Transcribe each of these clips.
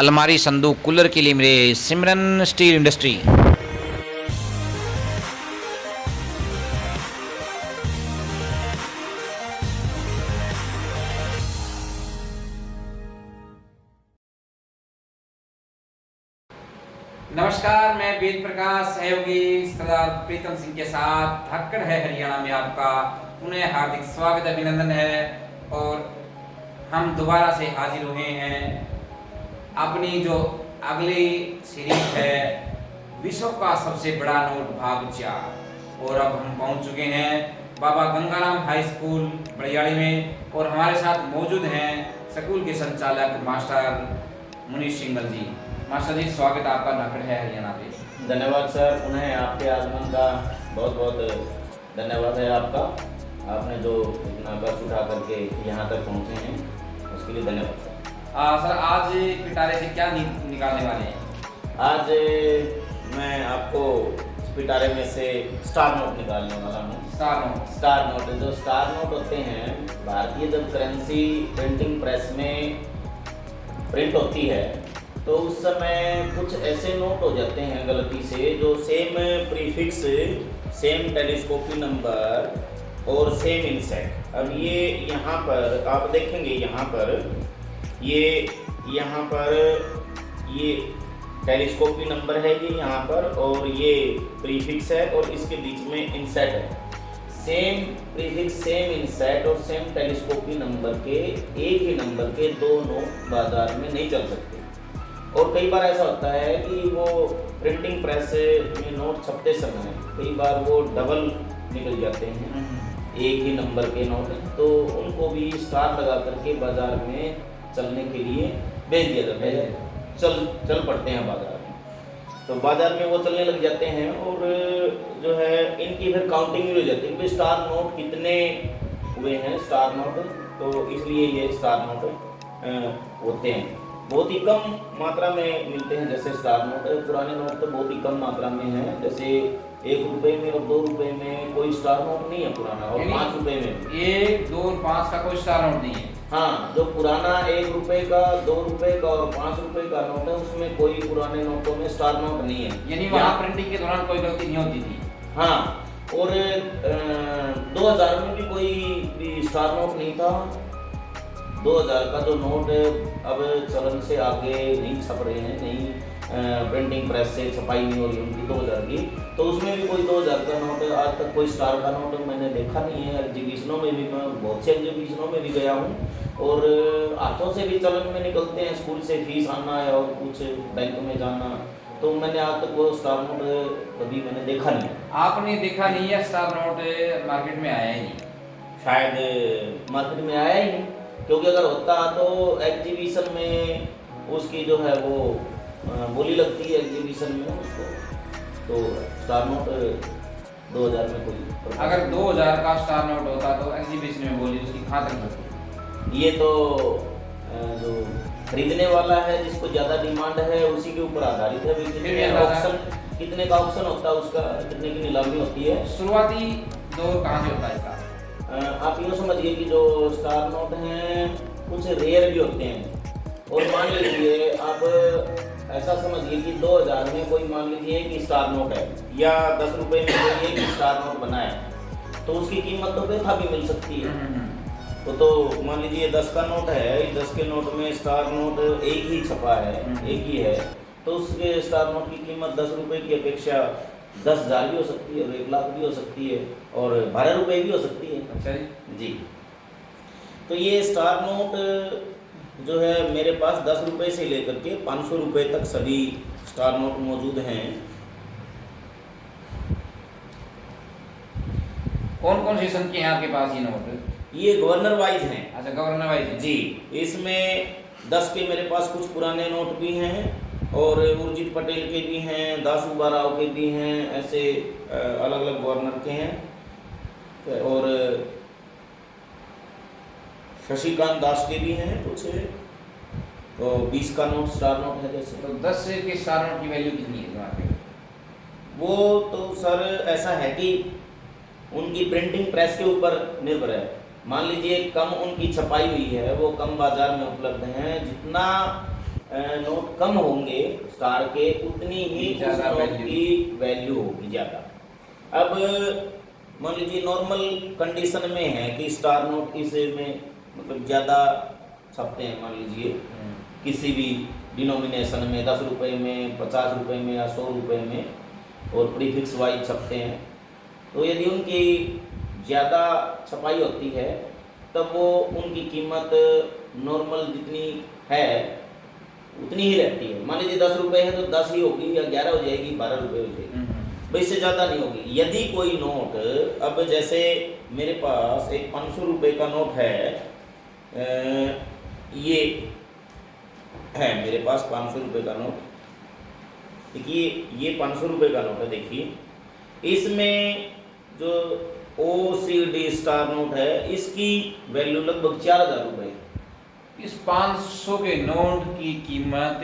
अलमारी संदूक कूलर के लिए मेरे सिमरन स्टील इंडस्ट्री। नमस्कार, मैं वेद प्रकाश सहयोगी सरदार प्रीतम सिंह के साथ धक्कड़ है हरियाणा में आपका पुनः हार्दिक स्वागत अभिनंदन है। और हम दोबारा से हाजिर हुए हैं अपनी जो अगली सीरीज है विश्व का सबसे बड़ा नोट भाग 4। और अब हम पहुंच चुके हैं बाबा गंगाराम हाई स्कूल बड़ियाड़ी में और हमारे साथ मौजूद हैं स्कूल के संचालक मास्टर मुनीष सिंगल जी। मास्टर जी, स्वागत है आपका धक्कड़ है हरियाणा पे। धन्यवाद सर, पुनः आपके आगमन का बहुत बहुत धन्यवाद है आपका। आपने जो इतना कष्ट उठा करके यहाँ तक पहुँचे हैं उसके लिए धन्यवाद सर, आज पिटारे से क्या निकालने वाले हैं? आज मैं आपको पिटारे में से स्टार नोट निकालने वाला हूँ। स्टार नोट जो स्टार नोट होते हैं, भारतीय जब करेंसी प्रिंटिंग प्रेस में प्रिंट होती है तो उस समय कुछ ऐसे नोट हो जाते हैं गलती से जो same prefix, same telescopic number और सेम इंसेट। अब ये यहाँ पर आप देखेंगे, यहाँ पर ये टेलीस्कोपी नंबर है, ये यहाँ पर, और ये प्रीफिक्स है और इसके बीच में इंसेट है। सेम प्रीफिक्स, सेम इंसेट और सेम टेलीस्कोपी नंबर के एक ही नंबर के दो नोट बाजार में नहीं चल सकते। और कई बार ऐसा होता है कि वो प्रिंटिंग प्रेस में नोट छपते समय कई बार वो डबल निकल जाते हैं, एक ही नंबर के नोट, तो उनको भी स्टार लगा करके बाजार में चलने के लिए भेज दिया जाता है। चल पड़ते हैं बाजार में, तो बाजार में वो चलने लग जाते हैं और जो है इनकी फिर काउंटिंग भी हो जाती है कि स्टार नोट कितने हुए हैं, स्टार नोट, तो इसलिए ये स्टार नोट होते हैं। बहुत ही कम मात्रा में मिलते हैं, जैसे स्टार नोट, पुराने नोट तो बहुत ही कम मात्रा में हैं, जैसे 1 रुपये में और 2 रुपये में कोई स्टार नोट नहीं है पुराना, और 5 रुपये में 1, 2 और 5 का कोई स्टार नोट नहीं है। हाँ, जो पुराना 1 रुपये का, 2 रुपये का और 5 रुपये का नोट है उसमें कोई पुराने नोटों में स्टार नोट नहीं है, यानी वहाँ प्रिंटिंग के दौरान कोई गलती नहीं होती थी। हाँ, और 2000 में भी कोई भी स्टार नोट नहीं था। 2000 का जो नोट अब चलन से आगे नहीं छप रहे हैं, नहीं प्रिंटिंग प्रेस से छपाई नहीं हो रही उनकी 2000 की, तो उसमें भी कोई 2000 का नोट, आज तक कोई स्टार का नोट मैंने देखा नहीं है। एग्जीबिशनों में भी, मैं बहुत से एग्जीबिशनों में भी गया हूँ और हाथों से भी चलन में निकलते हैं, स्कूल से फीस आना है और कुछ बैंक में जाना, तो मैंने आज तक वो स्टार नोट कभी मैंने देखा नहीं। आपने देखा नहीं है? स्टार नोट मार्केट में आया ही नहीं, शायद मार्केट में आया ही नहीं, क्योंकि अगर होता तो एग्जीबिशन में उसकी जो है वो बोली लगती है एग्जीबिशन में उसको, तो स्टार नोट 2000 में कोई, अगर 2000 का स्टार नोट होता तो एग्जीबिशन में बोली उसकी कहाँ तक होती? ये तो जो खरीदने वाला है, जिसको ज़्यादा डिमांड है, उसी के ऊपर आधारित है। कितने का ऑप्शन होता है उसका, कितने की नीलामी होती है। शुरुआती दौर कहाँ से होता है इसका? आप यूँ समझिए कि जो स्टार नोट हैं कुछ रेयर भी होते हैं, और मान लीजिए आप ऐसा समझिए कि 2000 में कोई मान लीजिए एक स्टार नोट है, या 10 रुपये में कोई एक स्टार नोट बना है, तो उसकी कीमत तो बेथा भी मिल सकती है। तो मान लीजिए 10 का नोट है, 10 के नोट में स्टार नोट एक ही छपा है, एक ही है, तो उसके स्टार नोट की कीमत 10 रुपये की अपेक्षा 10,000 भी हो सकती है और 1 लाख भी हो सकती है और 12 रुपये भी हो सकती है। अच्छा जी, तो ये स्टार नोट जो है मेरे पास 10 रुपये से लेकर के 500 रुपये तक सभी स्टार नोट मौजूद हैं। कौन कौन से सन के हैं आपके पास ये नोट? ये गवर्नर वाइज हैं। अच्छा, गवर्नर वाइज है जी। इसमें 10 के मेरे पास कुछ पुराने नोट भी हैं और उर्जित पटेल के भी हैं, दासू राव के भी हैं, ऐसे अलग अलग गवर्नर के हैं, और शशिकांत दास के भी हैं कुछ, तो 20 का नोट स्टार नोट है जैसे। तो 10 के स्टार नोट की वैल्यू कितनी है तुम्हारे? वो तो सर ऐसा है कि उनकी प्रिंटिंग प्रेस के ऊपर निर्भर है। मान लीजिए कम उनकी छपाई हुई है, वो कम बाजार में उपलब्ध हैं, जितना नोट कम होंगे स्टार के, उतनी ही उस ज्यादा नोट वैल्यू। की वैल्यू होगी ज़्यादा। अब मान लीजिए नॉर्मल कंडीशन में है कि स्टार नोट इसमें मतलब ज़्यादा छपते हैं, मान लीजिए किसी भी डिनोमिनेशन में 10 रुपये में, 50 रुपये में या 100 रुपये में, और प्रीफिक्स वाइज छपते हैं। तो यदि उनकी ज़्यादा छपाई होती है तब वो उनकी कीमत नॉर्मल जितनी है उतनी ही रहती है। मान लीजिए 10 रुपये है तो 10 ही होगी, या 11 हो जाएगी, 12 रुपये हो जाएगी, भाई इससे ज़्यादा नहीं होगी। यदि कोई नोट, अब जैसे मेरे पास एक 500 रुपये का नोट है, ये है मेरे पास 500 रुपये का नोट, देखिए ये 500 रुपये का नोट है। देखिए इसमें जो OCD स्टार नोट है इसकी वैल्यू लगभग 4000 रुपये। इस 500 के नोट की कीमत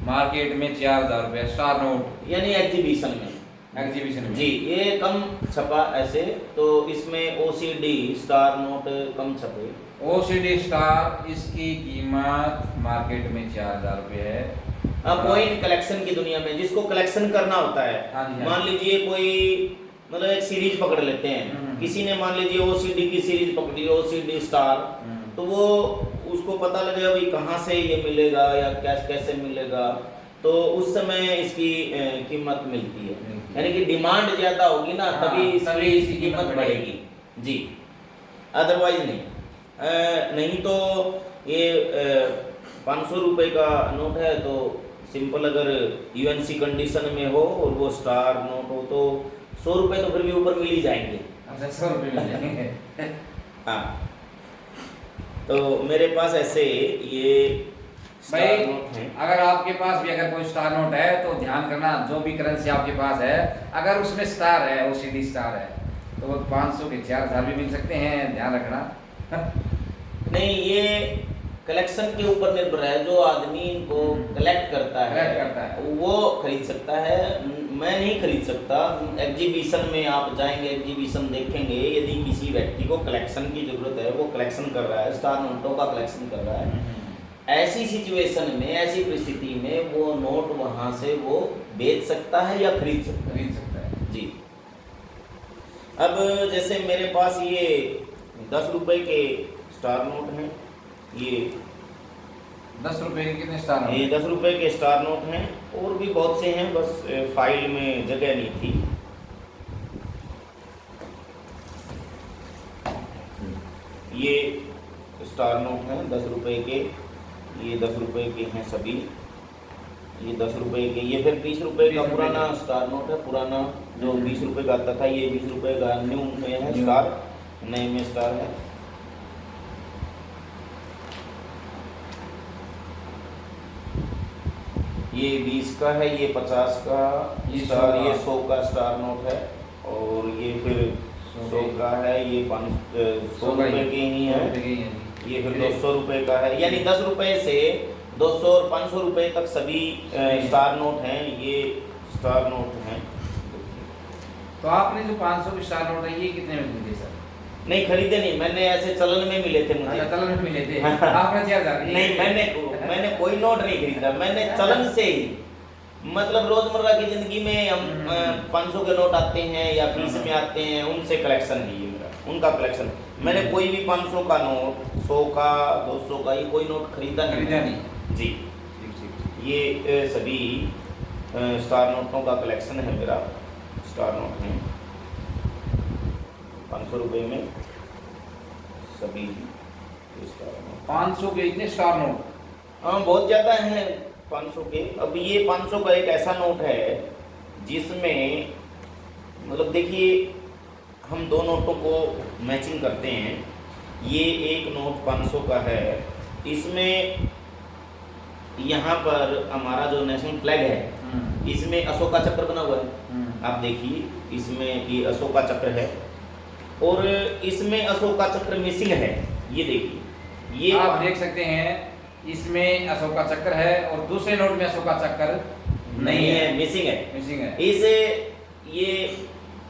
मार्केट में 4000 रुपये स्टार नोट, यानी एग्जीबिशन में में जी, ये कम छपा ऐसे, तो इसमें OCD स्टार नोट कम छपे। OCD स्टार इसकी कीमत मार्केट में 4000 रुपये है। कॉइन कलेक्शन की दुनिया में जिसको कलेक्शन करना होता है, हाँ जी, हाँ। मान लीजिए कोई मतलब एक सीरीज पकड़ लेते हैं, किसी ने मान लीजिए OCD की सीरीज पकड़ी, OCD स्टार, तो वो उसको पता लगेगा भाई कहाँ से ये मिलेगा या कैसे मिलेगा, तो उस समय इसकी कीमत मिलती है। यानी कि डिमांड ज़्यादा होगी ना, हाँ, तभी तभी इसकी कीमत बढ़ेगी जी, अदरवाइज नहीं। नहीं तो ये 500 रुपये का नोट है तो सिंपल, अगर UNC कंडीशन में हो और वो स्टार नोट हो तो 100 रुपये तो फिर भी ऊपर मिल ही जाएंगे। अच्छा, 100 रुपये मिल जाएंगे। हाँ, तो मेरे पास ऐसे ये भाई स्टार नोट हैं। अगर आपके पास भी अगर कोई स्टार नोट है तो ध्यान करना, जो भी करेंसी आपके पास है अगर उसमें स्टार है, OCD स्टार है, तो वो 500 के 4000 भी मिल सकते हैं, ध्यान रखना। नहीं, ये कलेक्शन के ऊपर निर्भर है। जो आदमी इनको कलेक्ट करता है वो खरीद सकता है, मैं नहीं खरीद सकता। एग्जीबिशन में आप जाएंगे, एग्जीबिशन देखेंगे, यदि किसी व्यक्ति को कलेक्शन की जरूरत है, वो कलेक्शन कर रहा है, स्टार नोटों का कलेक्शन कर रहा है, ऐसी सिचुएशन में, ऐसी परिस्थिति में वो नोट वहां से वो बेच सकता है या खरीद सकता है जी। अब जैसे मेरे पास ये 10 रुपए के स्टार नोट हैं, ये 10 रुपये के कितने स्टार नोट? ये 10 रुपए के स्टार नोट हैं, और भी बहुत से हैं, बस फाइल में जगह नहीं थी। ये स्टार नोट हैं 10 रुपए के, ये 10 रुपए के हैं सभी, ये 10 रुपए के, ये फिर 20 रुपए का पुराना स्टार नोट है, पुराना जो 20 रुपए का आता था, ये 20 रुपए का न्यू में है स्टार, नए में स्टार है। ये 20 का है, ये 50 का स्टार, ये 100 का स्टार नोट है, और ये फिर 100 का है, ये 100 रुपए के ही है, ये फिर 200 रुपए का है। यानी 10 रुपए से 200 और 500 रुपए तक सभी स्टार नोट हैं, ये स्टार नोट हैं। तो आपने जो 500 के स्टार नोट है ये कितने में खरीदे सर? नहीं खरीदे नहीं, मैंने ऐसे चलन में मिले थे मुझे। चलन में मिले थे आपने 4000? नहीं, मैंने कोई नोट नहीं खरीदा, मैंने चलन से ही, मतलब रोजमर्रा की जिंदगी में हम 500 के नोट आते हैं या 20 में आते हैं, उनसे कलेक्शन है ये मेरा, उनका कलेक्शन। मैंने कोई भी 500 का नोट, 100 का, 200 का, ये कोई नोट खरीदा नहीं जी। ये सभी स्टार नोटों का कलेक्शन है मेरा, स्टार नोट है 500 रुपये में सभी स्टार नोट। 500 के इतने स्टार नोट? हाँ, बहुत ज़्यादा हैं 500 के। अब ये 500 का एक ऐसा नोट है जिसमें मतलब देखिए, हम दो नोटों को मैचिंग करते हैं। ये एक नोट 500 का है, इसमें यहाँ पर हमारा जो नेशनल फ्लैग है, इसमें अशोक का चक्र बना हुआ है। आप देखिए, इसमें ये अशोक का चक्र है, और इसमें अशोक का चक्र मिसिंग है। ये देखिए, ये आप देख सकते हैं, इसमें अशोक का चक्र है और दूसरे नोट में अशोक का चक्र नहीं है, मिसिंग है। इसे ये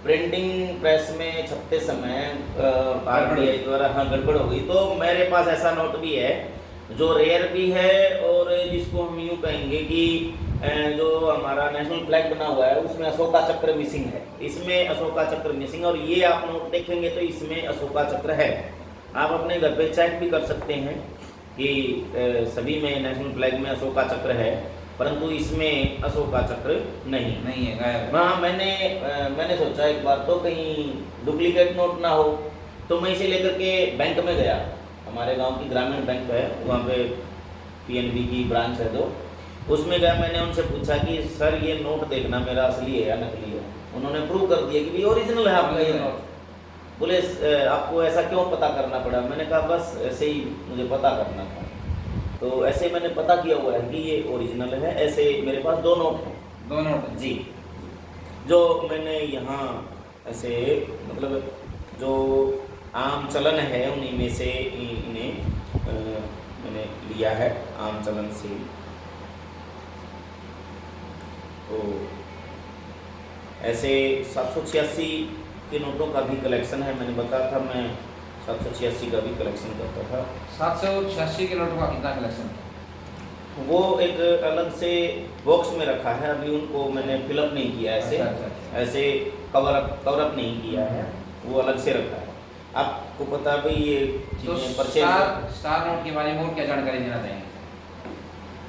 प्रिंटिंग प्रेस में छपते समय RBI द्वारा गड़बड़ हो गई। तो मेरे पास ऐसा नोट भी है जो रेयर भी है और जिसको हम यूँ कहेंगे कि जो हमारा नेशनल फ्लैग बना हुआ है उसमें अशोका चक्र मिसिंग है, इसमें अशोका चक्र मिसिंग। और ये आप नोट देखेंगे तो इसमें अशोका चक्र है। आप अपने घर पे चेक भी कर सकते हैं कि सभी में नेशनल फ्लैग में अशोका चक्र है, परंतु इसमें अशोका चक्र नहीं है, गायब। हाँ, मैंने सोचा एक बार तो कहीं डुप्लीकेट नोट ना हो, तो मैं इसे लेकर के बैंक में गया। हमारे गांव की ग्रामीण बैंक है, वहाँ पे पीएनबी की ब्रांच है, तो उसमें गया। मैंने उनसे पूछा कि सर ये नोट देखना मेरा असली है या नकली है। उन्होंने प्रूव कर दिया कि भाई ओरिजिनल है आपका ये नोट। बोले आपको ऐसा क्यों पता करना पड़ा? मैंने कहा बस ऐसे ही मुझे पता करना था, तो ऐसे मैंने पता किया हुआ है कि ये ओरिजिनल है। ऐसे मेरे पास 2 नोट हैं। 2 नोट जी, जो मैंने यहाँ ऐसे मतलब जो आम चलन है उन्हीं में से इन्हें मैंने लिया है, आम चलन से। तो ऐसे 786 के नोटों का भी कलेक्शन है। मैंने बताया था मैं 786 का भी कलेक्शन करता था। 786 के नोटों का कितना कलेक्शन? वो एक अलग से बॉक्स में रखा है, अभी उनको मैंने फिलअप नहीं किया ऐसे। अच्छा। ऐसे कवर अप नहीं किया है, वो अलग से रखा है। आपको पता है भाई ये तो परचेज स्टार नोट के बारे में और क्या जानकारी देना चाहेंगे?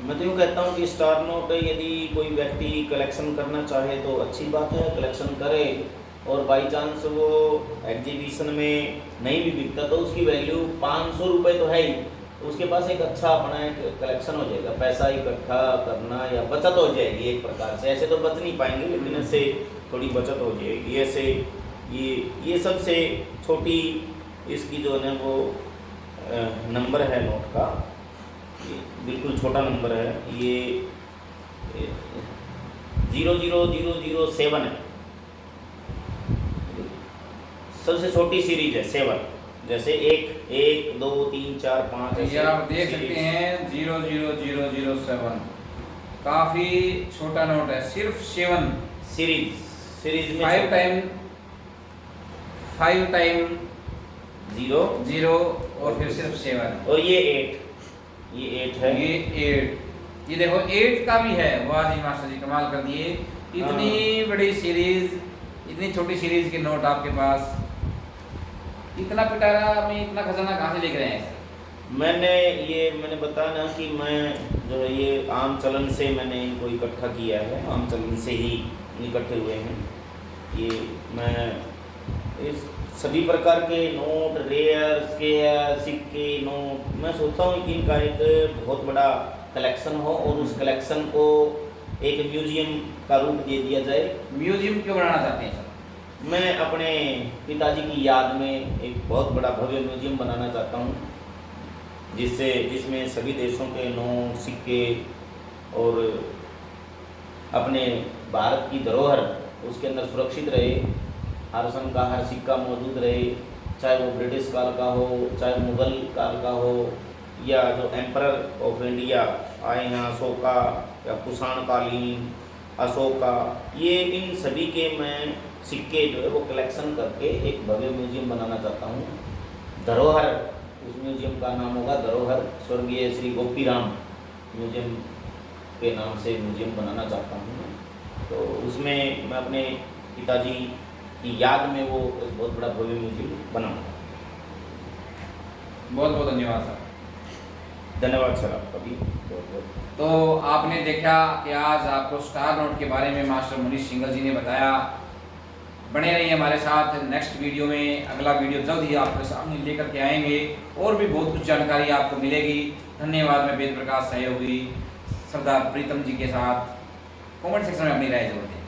मैं तो यूँ कहता हूँ कि स्टार नोट यदि कोई व्यक्ति कलेक्शन करना चाहे तो अच्छी बात है, कलेक्शन करे। और बाई चांस वो एग्जीबिशन में नहीं भी बिकता तो उसकी वैल्यू 500 रुपये तो है ही, तो उसके पास एक अच्छा अपना एक कलेक्शन हो जाएगा। पैसा इकट्ठा करना या बचत हो जाएगी एक प्रकार से। ऐसे तो बच नहीं पाएंगे, लेकिन ऐसे थोड़ी बचत हो जाएगी। ऐसे ये सबसे छोटी इसकी जो है वो नंबर है नोट का, बिल्कुल छोटा नंबर है ये 00007 है, सबसे छोटी सीरीज है 7। जैसे 1 2 3 4 5 ये आप देख सकते हैं 00007 काफी छोटा नोट है, सिर्फ 7 सीरीज में 5 टाइम 0 और फिर सिर्फ 7 और ये 8 है। ये 8, ये देखो 8 का भी है। वाह जी मास्टर जी, कमाल कर दिए। इतनी बड़ी सीरीज, इतनी छोटी सीरीज के नोट आपके पास, इतना पिटारा में इतना खजाना कहाँ से लेकर आए हैं? मैंने बताया ना कि मैं जो है ये आम चलन से मैंने इनको इकट्ठा किया है, आम चलन से ही इकट्ठे हुए हैं। ये मैं इस सभी प्रकार के नोट, रेयर, स्केयर, सिक्के, नोट, मैं सोचता हूँ कि इनका एक बहुत बड़ा कलेक्शन हो और उस कलेक्शन को एक म्यूजियम का रूप दे दिया जाए। म्यूजियम क्यों बनाना चाहते हैं सर? मैं अपने पिताजी की याद में एक बहुत बड़ा भव्य म्यूजियम बनाना चाहता हूँ, जिसमें सभी देशों के नोट, सिक्के और अपने भारत की धरोहर उसके अंदर सुरक्षित रहे। हर सन का हर सिक्का मौजूद रहे, चाहे वो ब्रिटिश काल का हो, चाहे मुग़ल काल का हो, या जो एम्परर ऑफ इंडिया आए हैं अशोका या कुषाण कालीन अशोका, ये इन सभी के मैं सिक्के जो है वो कलेक्शन करके एक भव्य म्यूजियम बनाना चाहता हूँ। धरोहर, उस म्यूजियम का नाम होगा धरोहर, स्वर्गीय श्री गोपीराम म्यूजियम के नाम से म्यूजियम बनाना चाहता हूँ। तो उसमें मैं अपने पिताजी की याद में वो एक बहुत बड़ा भव्य म्यूजियम बनाऊँगा। बहुत बहुत धन्यवाद सर। धन्यवाद सर आपका भी बहुत बहुत। तो आपने देखा कि आज आपको स्टार नोट के बारे में मास्टर मनीष सिंघल जी ने बताया। बने रहिए हमारे साथ, नेक्स्ट वीडियो में, अगला वीडियो जल्द ही आपके सामने लेकर के आएंगे और भी बहुत कुछ जानकारी आपको मिलेगी। धन्यवाद। मैं वेद प्रकाश सहयोगी सरदार प्रीतम जी के साथ। कमेंट सेक्शन में अपनी राय जरूर दें।